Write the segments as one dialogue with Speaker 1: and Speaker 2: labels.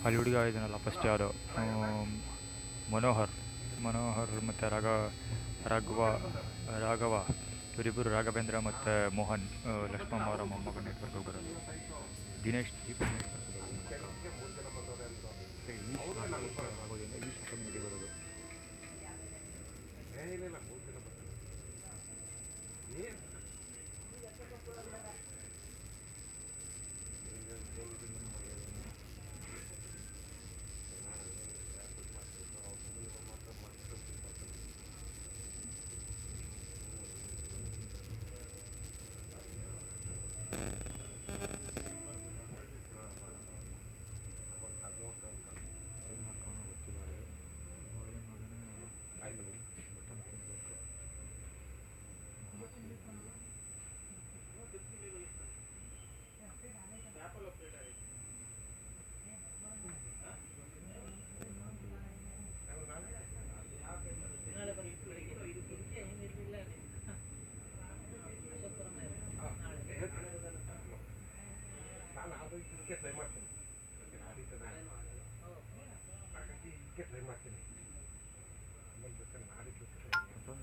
Speaker 1: ಅಲ್ಲಿ ಹುಡುಗ ಇದನ್ನಲ್ಲ ಫಸ್ಟ್ ಯಾರು ಮನೋಹರ್ ಮನೋಹರ್ ಮತ್ತು ರಾಘವ ರಾಘವ ಇವರಿಬ್ಬರು ರಾಘವೇಂದ್ರ ಮತ್ತು ಮೋಹನ್ ಲಕ್ಷ್ಮಮ್ಮ ಅವರ ಮೊಮ್ಮಗ ನೆಟ್ವರ್ಕ್ ಬರೋದು. ದಿನೇಶ್ ದೀಪ ನೆಟ್ವರ್ಕ್ ಬರೋದು ಈಶ್ ಕಮ್ಯುನಿಟಿ ಬರೋದು.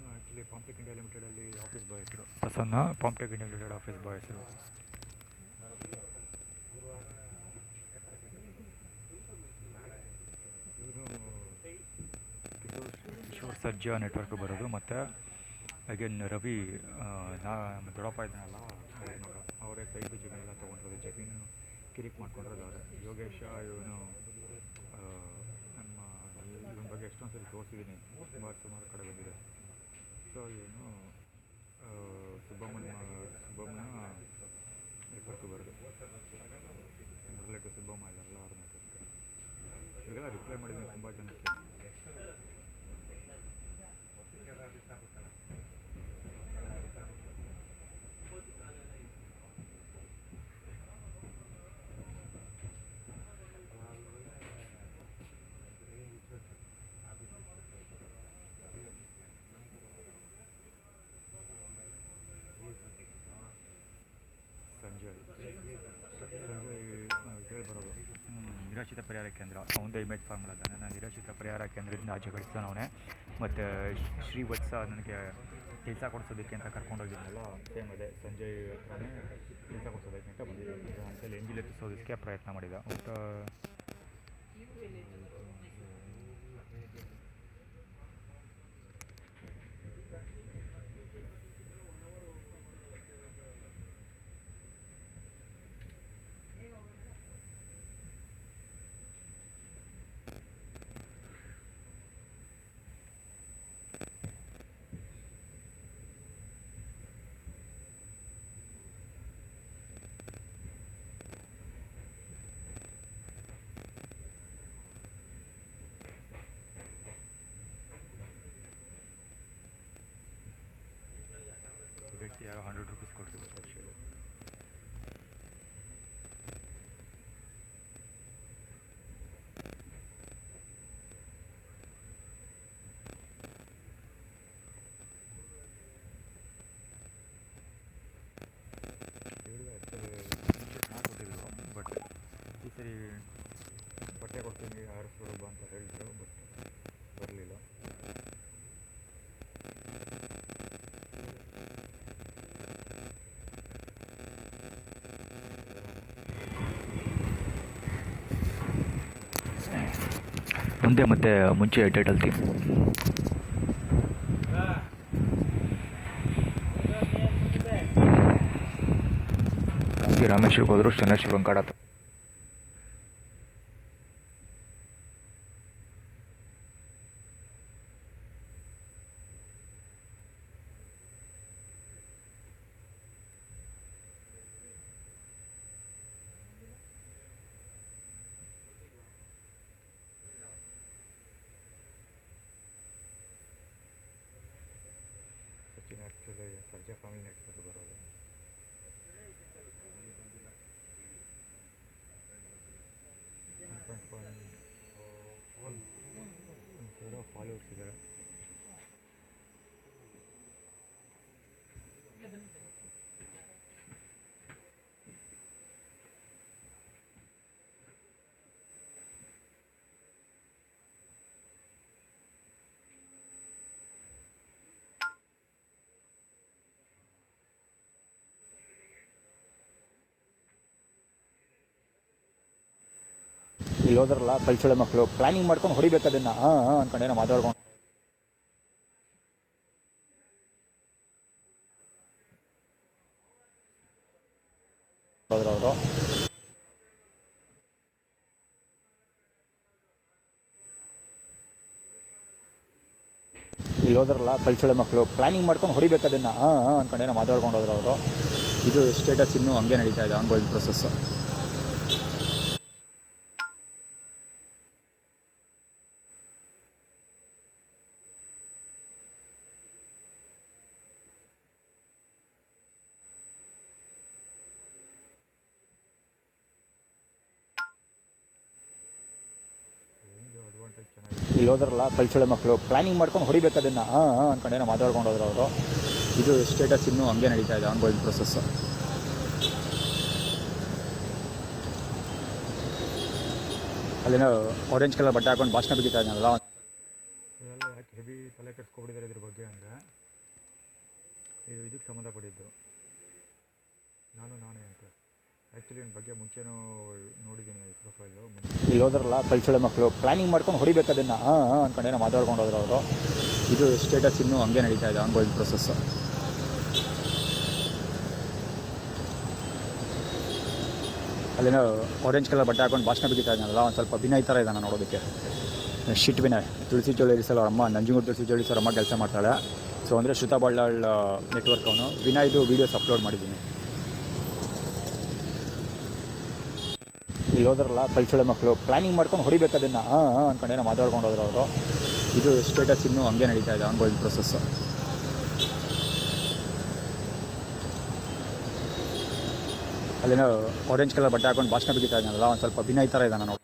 Speaker 1: ಆ್ಯಕ್ಚುಲಿ ಪಾಂಪ್ಟೆಕ್ ಇಂಡಿಯಾ ಲಿಮಿಟೆಡಲ್ಲಿ ಆಫೀಸ್ ಬಾಯ್ ಹೆಸರು Prasanna. Pamptech India limited office boy ಹೆಸರು. ಇವರು ಕಿಶೋರ್ ಸರ್ಜಾ ನೆಟ್ವರ್ಕ್ ಬರೋದು. ಮತ್ತು ಅಗೇನ್ ರವಿ ನಮ್ಮ ದೊಡ್ಡಪ್ಪ ಇದ್ದಾನಲ್ಲ ಅವ್ರ ಮಗ, ಅವರೇ ಸೈಟು ಜಮೀನೆಲ್ಲ ತೊಗೊಂಡಿರೋದು, ಜಮೀನು ಕಿರಿಕ್ ಮಾಡ್ಕೊಂಡಿರೋದು ಅವರೇ. ಯೋಗೇಶ ಇವನು ನಮ್ಮ ಇವನ ಬಗ್ಗೆ ಎಷ್ಟೊಂದು ಸರಿ ತೋರಿಸಿದ್ದೀನಿ, ಸುಮಾರು ಕಡೆ ಬಂದಿದೆ. ಸೊ ಇವನು ಸುಬ್ಬಮ್ಮನ ನೆಟ್ವರ್ಕ್ ಬರೋದು. ರಿಲೇಟಿವ್ ಸುಬ್ಬಮ್ಮ ಇದೆಲ್ಲ ಅವ್ರ ನೆಟ್ವರ್ಕ್. ಇವೆಲ್ಲ ರಿಪ್ಲೈ ಮಾಡಿದ್ದೀನಿ ತುಂಬ ಜನಕ್ಕೆ. ಸಂಜಯ್ ಹೇಳಿ ಬರೋದು ನಿರಾಶ್ರಿತ ಪರಿಹಾರ ಕೇಂದ್ರ. ಅವನದೇ ಇಮೇಜ್ ಫಾರ್ಮುಲಾ ಅದ. ನಾನು ನಿರಾಶ್ರಿತ ಪರಿಹಾರ ಕೇಂದ್ರದಿಂದ ಆಚೆ ಕಳಿಸ್ತಾನೆ ಅವನೇ. ಮತ್ತು ಶ್ರೀವತ್ಸ ನನಗೆ ಕೆಲಸ ಕೊಡಿಸೋದಕ್ಕೆ ಅಂತ ಕರ್ಕೊಂಡೋಗಿದ್ನಲ್ಲ, ಸೇಮ್ ಅದೇ ಸಂಜಯ್ ಹತ್ರನೇ ಕೆಲಸ ಕೊಡಿಸೋದಕ್ಕೆ ಅಂತ ಬಂದಿದ್ದೆ. ಅಂತೇಳಿ ಎಂಜಿಲ್ ಎತ್ತಿಸೋದಕ್ಕೆ ಪ್ರಯತ್ನ ಮಾಡಿದ. ಮತ್ತು ವ್ಯಕ್ತಿ ಯಾರೋ 100 ರೂಪೀಸ್ ಕೊಡ್ತಿದ್ರು ಪರೀಕ್ಷೆಗೆ. ಹೇಳಿದೆ ಆ್ಯಕ್ಚುಲಿ ಕೊಟ್ಟಿದ್ರು, ಬಟ್ ಈ ಸರಿ ಬಟ್ಟೆ ಕೊಡ್ತೀನಿ ಆರಿಸ್ಬಿಡೋದು ಅಂತ ಹೇಳಿದ್ರು, ಬಟ್ ಬರಲಿಲ್ಲ. ಮುಂದೆ ಮತ್ತೆ ಮುಂಚೆ ಟೈಟಲ್ ಥೀಮ್ ರಾಮೇಶ್ವರಕ್ಕೆ ಹೋದ್ರು Shaneshwara Venkata. Sachin actually Sarja family network ಬರೋದು. ಇಲ್ಲಿ ಹೋದ್ರಲ್ಲ ಕಲ್ಸೊಳ್ಳೆ ಮಕ್ಕಳು ಪ್ಲಾನಿಂಗ್ ಮಾಡ್ಕೊಂಡು ಹೊಡಿಬೇಕು ಅದನ್ನು ಅನ್ಕೊಂಡೇನೋ ಮಾತಾಡ್ಕೊಂಡು ಹೋದ್ರು ಅವರು. ಇಲ್ಲಿ ಹೋದ್ರಲ್ಲ ಕಲ್ಸೊಳ್ಳೆ ಮಕ್ಕಳು ಪ್ಲಾನಿಂಗ್ ಮಾಡ್ಕೊಂಡು ಹೊಡಿಬೇಕು ಅದನ್ನು ಅನ್ಕೊಂಡೇನೋ ಮಾತಾಡ್ಕೊಂಡು ಹೋದ್ರು ಅವರು. ಇದು ಸ್ಟೇಟಸ್ ಇನ್ನೂ ಹಂಗೆ ನಡೀತಾ ಇದೆ, ಆನ್ಗೋಯಿಂಗ್ ಪ್ರೊಸೆಸ್. ಇಲ್ಲಿ ಹೋದ್ರಲ್ಲ ಕಲ್ಸೊಳ್ಳೆ ಮಕ್ಕಳು ಪ್ಲಾನಿಂಗ್ ಮಾಡ್ಕೊಂಡು ಹೊಡಿಬೇಕು ಅದನ್ನು ಅನ್ಕೊಂಡೇನೋ ಮಾತಾಡ್ಕೊಂಡು ಹೋದ್ರು ಅವರು. ಇದು ಸ್ಟೇಟಸ್ ಇನ್ನೂ ಹಂಗೆ ನಡೀತಾ ಇದೆ, ಆನ್ಗೋಯಿಂಗ್ ಪ್ರೊಸೆಸ್. ಅಲ್ಲಿನ ಆರೆಂಜ್ ಕಲರ್ ಬಟ್ಟೆ ಹಾಕೊಂಡು ಭಾಷಣ ಬಿಗಿತಾ ಇದ್ದಾನಲ್ಲ, ಇದೆಲ್ಲ ಯಾಕೆ ಹೆವಿ ತಲೆ ಕೆಡಿಸ್ಕೊಬಿಟ್ಟಿದ್ದಾರೆ ಇದ್ರ ಬಗ್ಗೆ ಅಂದರೆ ಇದು ಇದಕ್ಕೆ ಸಂಬಂಧಪಟ್ಟಿದ್ದು. ನಾನೇ ಅಂತ ಆ್ಯಕ್ಚುಲಿ ನನ್ನ ಬಗ್ಗೆ ಮುಂಚೆನೂ ನೋಡಿದ್ದೀನಿ ಈ ಪ್ರೊಫೈಲು. ಇಲ್ಲಿ ಹೋದ್ರಲ್ಲ ಕಲ್ಸೊಳ್ಳೆ ಮಕ್ಕಳು ಪ್ಲಾನಿಂಗ್ ಮಾಡ್ಕೊಂಡು ಹೊಡಿಬೇಕು ಅದನ್ನು ಅನ್ಕೊಂಡೇನೋ ಮಾತಾಡ್ಕೊಂಡು ಹೋದ್ರು ಅವರು. ಇದು ಸ್ಟೇಟಸ್ ಇನ್ನೂ ಹಂಗೆ ನಡೀತಾ ಇದೆ, ಆನ್ಗೋಯಿಂಗ್ ಪ್ರೊಸೆಸ್. ಅಲ್ಲಿನ ಆರೆಂಜ್ ಕಲರ್ ಬಟ್ಟೆ ಹಾಕೊಂಡು ಭಾಷಣ ಬಿಗಿತಾ ಇದ್ದಾನಲ್ಲ, ಒಂದು ಸ್ವಲ್ಪ ವಿನಯ್ ಥರ ಇದ್ದಾನೆ ನೋಡೋದಕ್ಕೆ. ಶಿಟ್ ವಿನಯ್. ತುಳಸಿ ಜ್ಯುವೆಲರೀಸಲ್ಲಿ ಅವ್ರ ಅಮ್ಮ ನಂಜನಗೂಡು ತುಳಸಿ ಜ್ಯುವೆಲರೀಸ್ ಅವ್ರ ಅಮ್ಮ ಕೆಲಸ ಮಾಡ್ತಾಳೆ. ಸೊ ಅಂದರೆ ಶ್ರುತಾ ಬಳ್ಳಾಳ್ ನೆಟ್ವರ್ಕ್ ಅವನು. ವಿನಯ್ದು ವೀಡಿಯೋಸ್ ಅಪ್ಲೋಡ್ ಮಾಡಿದ್ದೀನಿ. ಇಲ್ಲಿ ಹೋದ್ರಲ್ಲ ಕಲ್ಸೊಳ್ಳೆ ಮಕ್ಕಳು ಪ್ಲಾನಿಂಗ್ ಮಾಡ್ಕೊಂಡು ಹೊಡಿಬೇಕು ಅದನ್ನು ಅನ್ಕೊಂಡೇನೋ ಮಾತಾಡ್ಕೊಂಡು ಹೋದ್ರು ಅವರು. ಇದು ಸ್ಟೇಟಸ್ ಇನ್ನೂ ಹಂಗೆ ನಡೀತಾ ಇದೆ, ಆನ್ಗೋಯಿಂಗ್ ಪ್ರೊಸೆಸ್. ಅಲ್ಲಿನ ಆರೆಂಜ್ ಕಲರ್ ಬಟ್ಟೆ ಹಾಕೊಂಡು ಭಾಷಣ ಬಿಗಿತಾ ಇದ್ದಾನಲ್ಲ, ಒಂದು ಸ್ವಲ್ಪ ವಿನಯ್ ಥರ ಇದ್ದಾನೆ ನೋಡಿ.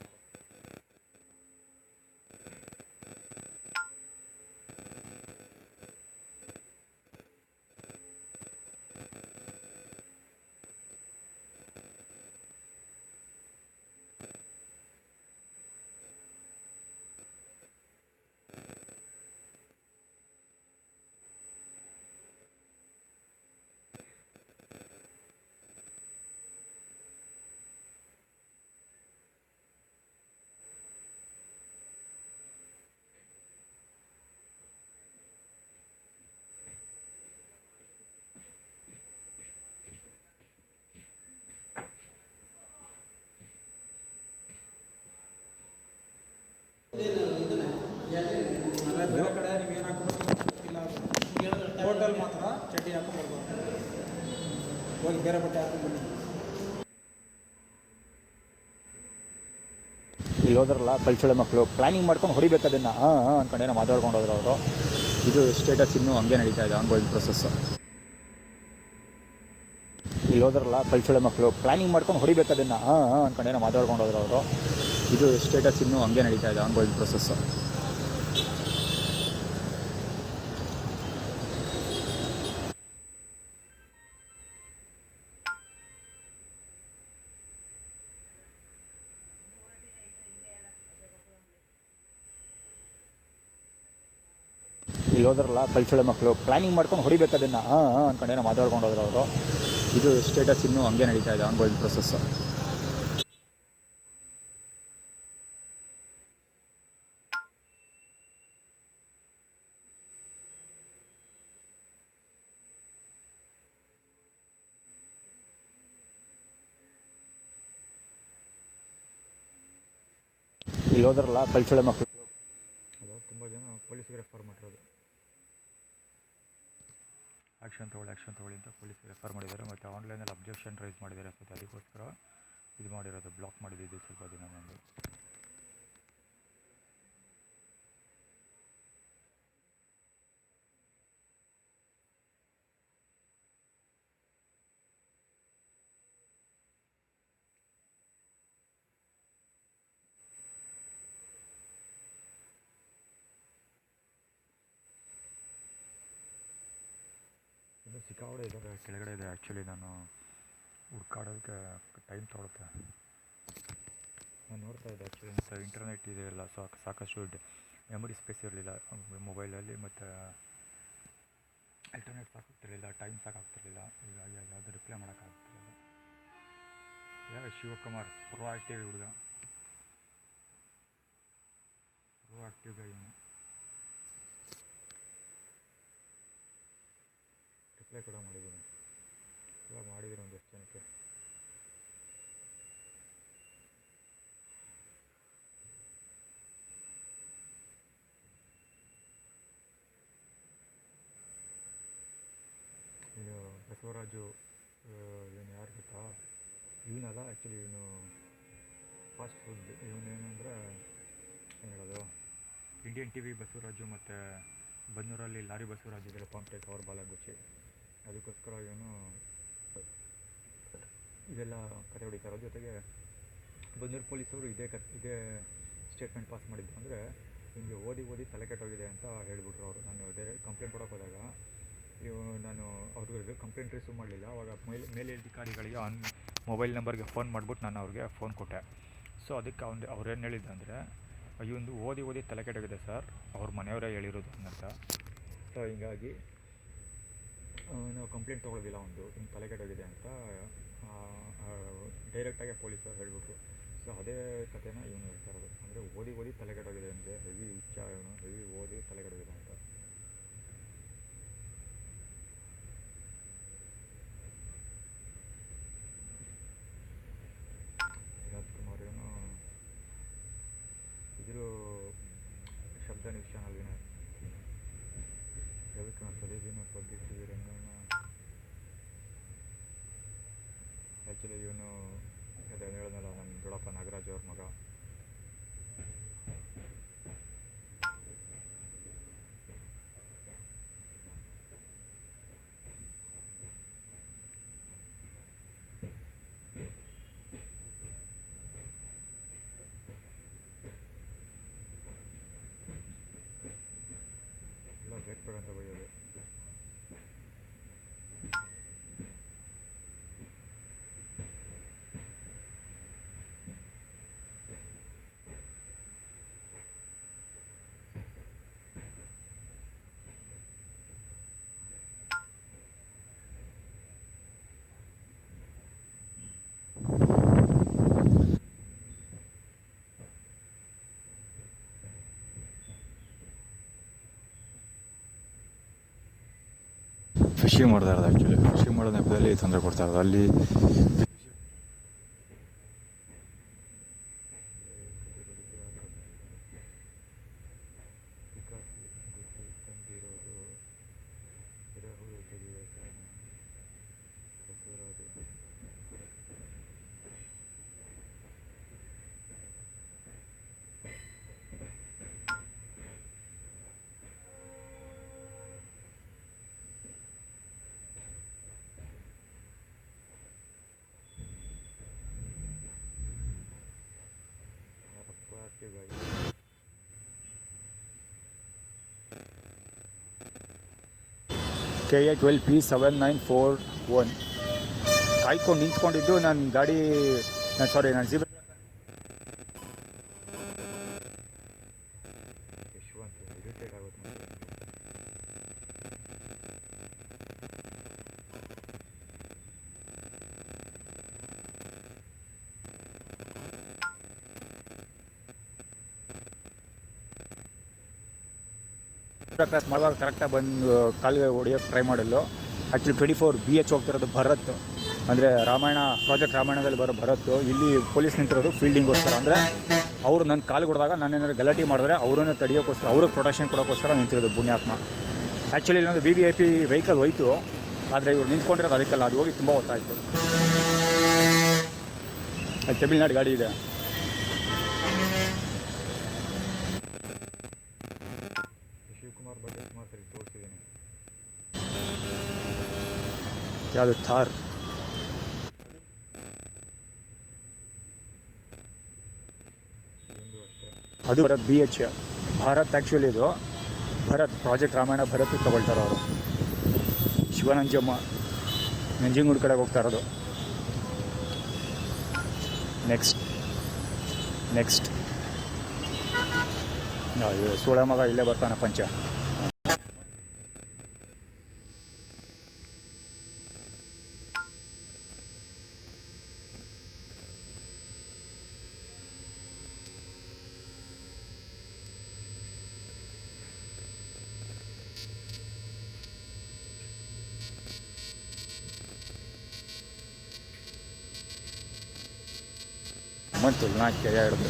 Speaker 2: ಬೇರೆ ಕಡೆ ನೀವು ಏನು ಹಾಕ್ಬಿಟ್ಟಿಲ್ಲ, ಹೋಟೆಲ್ ಮಾತ್ರ ಚಡ್ಡಿ ಹಾಕೊಂಡು ಬರ್ಬೋದು. ಹೋಗಿ ಬೇರೆ ಬಟ್ಟೆ ಹಾಕೊಂಡು ಬನ್ನಿ.
Speaker 1: ಇಲ್ಲಿ ಹೋದ್ರಲ್ಲ ಕಲ್ಸೊಳ್ಳೆ ಮಕ್ಕಳು ಪ್ಲಾನಿಂಗ್ ಮಾಡ್ಕೊಂಡು ಹೊಡಿಬೇಕು ಅದನ್ನು ಅನ್ಕೊಂಡೇನೋ ಮಾತಾಡ್ಕೊಂಡು ಹೋದ್ರು ಅವರು. ಇದು ಸ್ಟೇಟಸ್ ಇನ್ನೂ ಹಂಗೆ ನಡೀತಾ ಇದೆ, ಆನ್ಗೋಯಿಂಗ್ ಪ್ರೊಸೆಸ್. ಇಲ್ಲಿ ಹೋದ್ರಲ್ಲ ಕಲ್ಸೊಳ್ಳೆ ಮಕ್ಕಳು ಪ್ಲಾನಿಂಗ್ ಮಾಡ್ಕೊಂಡು ಹೊಡಿಬೇಕು ಅದನ್ನು ಅನ್ಕೊಂಡೇನೋ ಮಾತಾಡ್ಕೊಂಡು ಹೋದ್ರು ಅವರು. ಇದು ಸ್ಟೇಟಸ್ ಇನ್ನೂ ಹಂಗೆ ನಡೀತಾ ಇದೆ, ಆನ್ಗೋಯಿಂಗ್ ಪ್ರೊಸೆಸ್. ಇಲ್ಲಿ ಹೋದ್ರಲ್ಲ ಕಲ್ಸೊಳ್ಳೆ ಮಕ್ಕಳು ಪ್ಲಾನಿಂಗ್ ಮಾಡ್ಕೊಂಡು ಹೊಡಿಬೇಕು ಅದನ್ನು ಅನ್ಕೊಂಡೇನೋ ಮಾತಾಡ್ಕೊಂಡು ಹೋದ್ರು ಅವರು. ಇದು ಸ್ಟೇಟಸ್ ಇನ್ನೂ ಹಂಗೆ ನಡೀತಾ ಇದೆ, ಆನ್ಗೋಯಿಂಗ್ ಪ್ರೊಸೆಸ್. ಇಲ್ಲಿ ಹೋದ್ರಲ್ಲ ಕಲ್ಸೊಳ್ಳೆ ಮಕ್ಕಳು ಅದು ತುಂಬ ಜನ ಪೊಲೀಸಿಗೆ ರೆಫರ್ ಮಾಡಿರೋದು. ಆ್ಯಕ್ಷನ್ ತೊಗೊಳ್ಳಿ ಅಂತ ಪೊಲೀಸಿಗೆ ರೆಫರ್ ಮಾಡಿದ್ದಾರೆ. ಮತ್ತು ಆನ್ಲೈನಲ್ಲಿ ಅಬ್ಜೆಕ್ಷನ್ ರೈಸ್ ಮಾಡಿದ್ದಾರೆ. ಮತ್ತು ಅದಕ್ಕೋಸ್ಕರ ಇದು ಮಾಡಿರೋದು, ಬ್ಲಾಕ್ ಮಾಡಿದ್ದು ಸ್ವಲ್ಪ ದಿನ ನಂದು. ಇನ್ನು ಸಿಕ್ಕಾಪಟ್ಟೆ ಇದ್ದಾರೆ, ಕೆಳಗಡೆ ಇದೆ. ಆ್ಯಕ್ಚುಲಿ ನಾನು ಹುಡ್ಕಾಡೋದಕ್ಕೆ ಟೈಮ್ ತೊಗೊಳುತ್ತೆ. ನಾನು ನೋಡ್ತಾ ಇದ್ದೆ ಆ್ಯಕ್ಚುಲಿ ಮತ್ತು ಇಂಟರ್ನೆಟ್ ಇದೆಯಲ್ಲ, ಸಾಕಷ್ಟು ಮೆಮೊರಿ ಸ್ಪೇಸ್ ಇರಲಿಲ್ಲ ಮೊಬೈಲಲ್ಲಿ. ಮತ್ತು ಇಂಟರ್ನೆಟ್ ಸಾಕಾಗ್ತಿರಲಿಲ್ಲ, ಟೈಮ್ ಸಾಕಾಗ್ತಿರಲಿಲ್ಲ. ಹೀಗಾಗಿ ಯಾವುದು ರಿಪ್ಲೈ ಮಾಡೋಕ್ಕಾಗ್ತಿರಲಿಲ್ಲ. ಶಿವಕುಮಾರ್ ಪ್ರೊ ಆ್ಯಕ್ಟಿವ್ ಹುಡುಗ. ಆ್ಯಕ್ಟಿವ್ ಗೈ ಇವನು. ರಿಪ್ಲೈ ಕೂಡ ಮಾಡಿದ್ದೀನಿ, ಎಲ್ಲ ಮಾಡಿದ್ದೀನಿ ಒಂದಷ್ಟು ಜನಕ್ಕೆ. ಇದು ಬಸವರಾಜು ಇವನು ಯಾರು ಗೊತ್ತಾ, ಇವನಲ್ಲ ಆ್ಯಕ್ಚುಲಿ ಇವನು ಫಾಸ್ಟ್ ಫುಡ್. ಇವನೇನೆಂದರೆ ಏನು ಹೇಳೋದು, ಇಂಡಿಯನ್ ಟಿ ವಿ ಬಸವರಾಜು ಮತ್ತು ಬನ್ನೂರಲ್ಲಿ ಲಾರಿ ಬಸವರಾಜು ಇದೆಲ್ಲ ಕಾಂಪ್ಲೆಕ್ಸ್ ಅವ್ರ ಬಾಲಗುಚ್ಚಿ, ಅದಕ್ಕೋಸ್ಕರ ಇವನು ಇದೆಲ್ಲ ಕತೆ ಹೊಡಿತಾರೆ. ಜೊತೆಗೆ ಬನ್ನೂರು ಪೊಲೀಸವರು ಇದೇ ಸ್ಟೇಟ್ಮೆಂಟ್ ಪಾಸ್ ಮಾಡಿದ್ದು, ಅಂದರೆ ಹಿಂಗೆ ಓದಿ ತಲೆ ಕೆಟ್ಟೋಗಿದೆ ಅಂತ ಹೇಳಿಬಿಟ್ರು ಅವರು. ನಾನು ಡೈರೆಕ್ಟ್ ಕಂಪ್ಲೇಂಟ್ ಕೊಡೋಕೆ ಹೋದಾಗ ನಾನು ಅವ್ರಿಗೆ ಕಂಪ್ಲೇಂಟ್ ರಿಸೀವ್ ಮಾಡಲಿಲ್ಲ. ಆವಾಗ ಮೇಲಧಿಕಾರಿಗಳಿಗೆ ಮೊಬೈಲ್ ನಂಬರ್ಗೆ ಫೋನ್ ಮಾಡಿಬಿಟ್ಟು ನಾನು ಅವ್ರಿಗೆ ಫೋನ್ ಕೊಟ್ಟೆ. ಸೊ ಅದಕ್ಕೆ ಅವ್ರೇನು ಹೇಳಿದ್ದು ಅಂದರೆ, ಇವೊಂದು ಓದಿ ತಲೆ ಕೆಟ್ಟೋಗಿದೆ ಸರ್, ಅವ್ರ ಮನೆಯವರೇ ಹೇಳಿರೋದು ಅಂತ. ಸೊ ಹೀಗಾಗಿ ನಾವು ಕಂಪ್ಲೇಂಟ್ ತೊಗೊಳ್ಳೋದಿಲ್ಲ, ಒಂದು ಹಿಂಗೆ ತಲೆ ಕೆಟ್ಟೋಗಿದೆ ಅಂತ ಡೈರೆಕ್ಟಾಗಿ ಪೊಲೀಸರು ಹೇಳಿಬಿಟ್ರು. ಸೊ ಅದೇ ಕಥೆನ ಇವನು ಹೇಳ್ತಾ ಇರೋದು, ಅಂದರೆ ಓದಿ ತಲೆ ಕೆಟ್ಟೋಗಿದೆ ಅಂದರೆ ಹೆವಿ ಇಚ್ಛ, ಇವನು ಹೆವಿ ಓದಿ ತಲೆ ಕೆಟ್ಟೋಗಿದೆ ಅಂತ. ರಾಜ್ಕುಮಾರ್ ಇವನು ಇದ್ರ ಶಬ್ದ ನ್ಯೂಸ್ ಚಾನಲ್ ವಿನರ್, ರವಿಕುಮಾರ್ ಸ್ವದೇಶಿನ ಪಬ್ಲಿಕ್ ಟಿವಿ ರಂಗಣ್ಣ. ಆ್ಯಕ್ಚುಲಿ ಇವನು ಅದೇ ಹೇಳಿದ್ನಲ್ಲ, ನನ್ನ ದೊಡ್ಡಪ್ಪ ನಾಗರಾಜ್ ಅವ್ರ ಮಗ. ಎಲ್ಲ ಬೇಕಬೇಡ ಅಂತ ಬೈಯೋದು. ಫಿಶಿಂಗ್ ಮಾಡ್ತಾ ಇರೋದು, ಆ್ಯಕ್ಚುಲಿ ಫಿಶಿಂಗ್ ಮಾಡೋ ನೆಪದಲ್ಲಿ ತೊಂದರೆ ಕೊಡ್ತಾ ಇರೋದು. ಅಲ್ಲಿ KA12P7941 ಕಾಯ್ಕೊಂಡು ನಿಂತ್ಕೊಂಡಿದ್ದು ನನ್ನ ಗಾಡಿ, ನಾನು ಜೀಬ್ ಯಶವಂತ್ ಇರಿಟೇಟ್ ಆಗುತ್ತೆ. ಕ್ರಾಸ್ ಮಾಡುವಾಗ ಕರೆಕ್ಟಾಗಿ ಬಂದು ಕಾಲಿಗೆ ಹೊಡಿಯೋಕ್ಕೆ ಟ್ರೈ ಮಾಡಲು. ಆ್ಯಕ್ಚುಲಿ 24 BH ಹೋಗ್ತಿರೋದು ಭರತ್, ಅಂದರೆ ರಾಮಾಯಣ ಪ್ರಾಜೆಕ್ಟ್ ರಾಮಾಯಣದಲ್ಲಿ ಬರೋ ಭರತ್. ಇಲ್ಲಿ ಪೊಲೀಸ್ ನಿಂತಿರೋದು ಫೀಲ್ಡಿಂಗೋಸ್ಕರ, ಅಂದರೆ ಅವರು ನನ್ನ ಕಾಲಿಗೆ ಹೊಡೆದಾಗ ನಾನೇನಾದ್ರು ಗಲಾಟೆ ಮಾಡಿದ್ರೆ ಅವರನ್ನು ತಡೆಯೋಕ್ಕೋಸ್ಕರ, ಅವ್ರಿಗೆ ಪ್ರೊಟೆಕ್ಷನ್ ಕೊಡೋಕ್ಕೋಸ್ಕರ ನಿಂತಿರೋದು ಪುಣ್ಯಾತ್ಮ. ಆ್ಯಕ್ಚುಲಿ ಇಲ್ಲೊಂದು VVIP ವೆಹಿಕಲ್ ಹೋಯಿತು, ಆದರೆ ಇವ್ರು ನಿಂತ್ಕೊಂಡಿರೋದು ಅದಕ್ಕೆಲ್ಲ, ಅದು ಹೋಗಿ ತುಂಬ ಹೊತ್ತಾಯಿತು. ಅಲ್ಲಿ ತಮಿಳ್ನಾಡು ಗಾಡಿ ಇದೆ. ಶಿವಕುಮಾರ್ ಬಗ್ಗೆ ಸುಮಾರು ಸರಿ ತೋರಿಸಿದ್ದೀನಿ. ಯಾವುದು ಥಾರ್, ಅದು ಭರತ್ BH ಭಾರತ್. ಆ್ಯಕ್ಚುಲಿ ಇದು ಭರತ್ ಪ್ರಾಜೆಕ್ಟ್ ರಾಮಾಯಣ ಭರತ್ ತಗೊಳ್ತಾರೆ ಅವರು. ಶಿವನಂಜಮ್ಮ ನಂಜನಗೂಡು ಕಡೆಗೆ ಹೋಗ್ತಾ ಇರೋದು. ನೆಕ್ಸ್ಟ್ ಸೋಳ ಮಗ ಇಲ್ಲೇ ಬರ್ತಾನೆ ಪಂಚ. ಗಮ್ಮತ್ತು ನಾಲ್ಕು ಹಿಡಿದು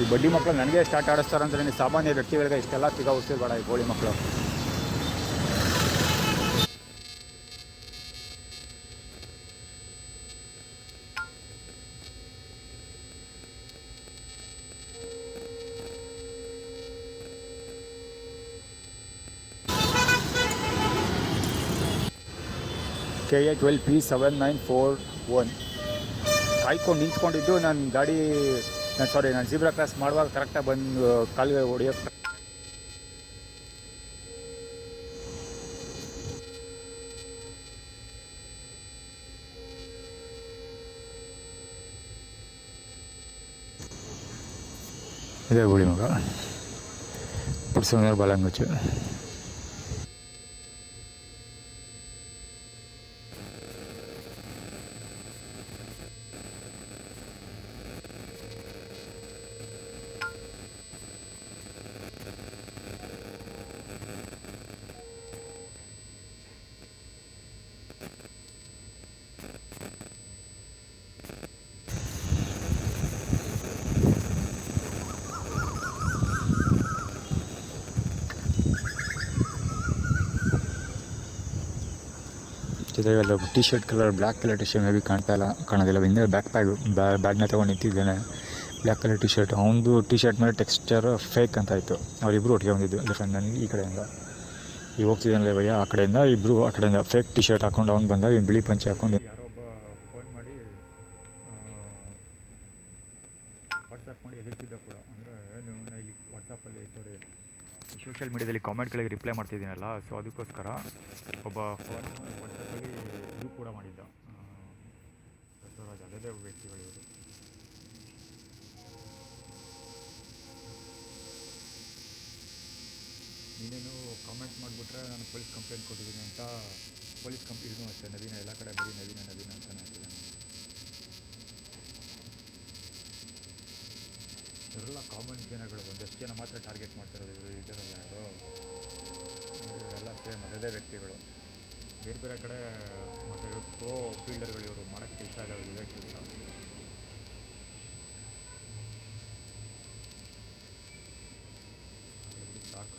Speaker 1: ಈ ಬಡ್ಡಿ ಮಕ್ಕಳು ನನಗೆ ಸ್ಟಾರ್ಟ್ ಆಡಿಸ್ತಾರೆ ಅಂದರೆ ನೀವು ಸಾಮಾನ್ಯ ವ್ಯಕ್ತಿಗಳಿಗೆ ಇಷ್ಟೆಲ್ಲ ಸಿಗೋ ಉಸಿರು ಬೇಡ ಈ ಗೋಳಿ ಮಕ್ಕಳು. KA12P7941 ಕಾಯ್ಕೊಂಡು ನಿಂತ್ಕೊಂಡಿದ್ದು ನಾನು ಗಾಡಿ ನಾನು ಜೀಬ್ರಾ ಕ್ರಾಸ್ ಮಾಡುವಾಗ ಕರೆಕ್ಟಾಗಿ ಬಂದು ಕಾಲಿಗೆ ಹೊಡೆಯೋಕ್ಕೆ ಇದೇ ಗುಳಿ ಮಗ ಪುಡ್ಸೋದ್ರ ಬಾಲಂಗುಚ್ಚು. ಜೊತೆಗೆ ಅಲ್ಲ T shirt colour black colour T shirt may be ಕಾಣೋದಿಲ್ಲ ಹಿಂದೆ ಬ್ಯಾಗ್ನ ತೊಗೊಂಡು ನಿಂತಿದ್ದೇನೆ. ಬ್ಲ್ಯಾಕ್ ಕಲರ್ ಟಿ ಶರ್ಟ್ ಅವನದು ಟಿ ಶರ್ಟ್ ಮೇಲೆ ಟೆಕ್ಸ್ಚರ್ ಫೇಕ್ ಅಂತ ಆಯಿತು. ಅವರಿಬ್ಬರು ಒಟ್ಟಿಗೆ ಬಂದಿದ್ದು ಡಿಫ್ರೆಂಟ್. ನನಗೆ ಈ ಕಡೆಯಿಂದ ಈಗ ಹೋಗ್ತಿದ್ದಾನಲ್ಲ ಭಯ್ಯ ಆ ಕಡೆಯಿಂದ ಇಬ್ಬರು ಆ ಕಡೆಯಿಂದ ಫೇಕ್ ಟಿ ಶರ್ಟ್ ಹಾಕೊಂಡು ಅವ್ನು ಬಂದಾಗ ಇನ್ನು ಬಿಳಿ ಪಂಚೆ ಹಾಕೊಂಡು ಯಾರೊಬ್ಬ ಫೋನ್ ಮಾಡಿ ವಾಟ್ಸಪ್ ಮಾಡಿ ಎದುರ್ತಿದ್ದ ಕೂಡ ಅಂದರೆ ನಾನು ಇಲ್ಲಿ ವಾಟ್ಸಪ್ಪಲ್ಲಿ ಸೋಷಿಯಲ್ ಮೀಡ್ಯಾದಲ್ಲಿ ಕಾಮೆಂಟ್ಗಳಿಗೆ ರಿಪ್ಲೈ ಮಾಡ್ತಿದ್ದೀನಲ್ಲ, ಸೊ ಅದಕ್ಕೋಸ್ಕರ ಒಬ್ಬ ಫೋನ್ ವಾಟ್ಸಪ್ಪಲ್ಲಿ ಇದು ಕೂಡ ಮಾಡಿದ್ದ. ಬಸವರಾಜ್ ಅದೇ ವ್ಯಕ್ತಿಗಳು ಇವರು. ನೀನೇನು ಕಾಮೆಂಟ್ ಮಾಡಿಬಿಟ್ರೆ ನಾನು ಪೊಲೀಸ್ ಕಂಪ್ಲೇಂಟ್ ಕೊಟ್ಟಿದ್ದೀನಿ ಅಂತ ಪೊಲೀಸ್ ಕಂಪ್ಲೇಂಟ್ನೂ ಅಷ್ಟೇ ನವೀನ ಎಲ್ಲ ಕಡೆ ಬರೀ ನವೀನ ಅಂತಲೇ ಹೇಳ್ತಿದ್ದಾನೆ. ಇವರೆಲ್ಲ ಕಾಮನ್ ಜನಗಳು, ಒಂದಷ್ಟು ಜನ ಮಾತ್ರ ಟಾರ್ಗೆಟ್ ಮಾಡ್ತಿರೋದು ಇವರು ಇದರಲ್ಲ ಯಾರು ಇವರೆಲ್ಲ ಸೇಮ್ ಅದೇ ವ್ಯಕ್ತಿಗಳು. ಬೇರೆ ಬೇರೆ ಕಡೆ ಮತ್ತು ಪ್ರೋ ಫೀಲ್ಡರ್ಗಳು ಇವರು ಮಾಡೋಕ್ಕೆ ಇಷ್ಟ ಆಗಲ್ಲ ವಿವೇಕ್ ಇಲ್ಲ. ಸಾಕು.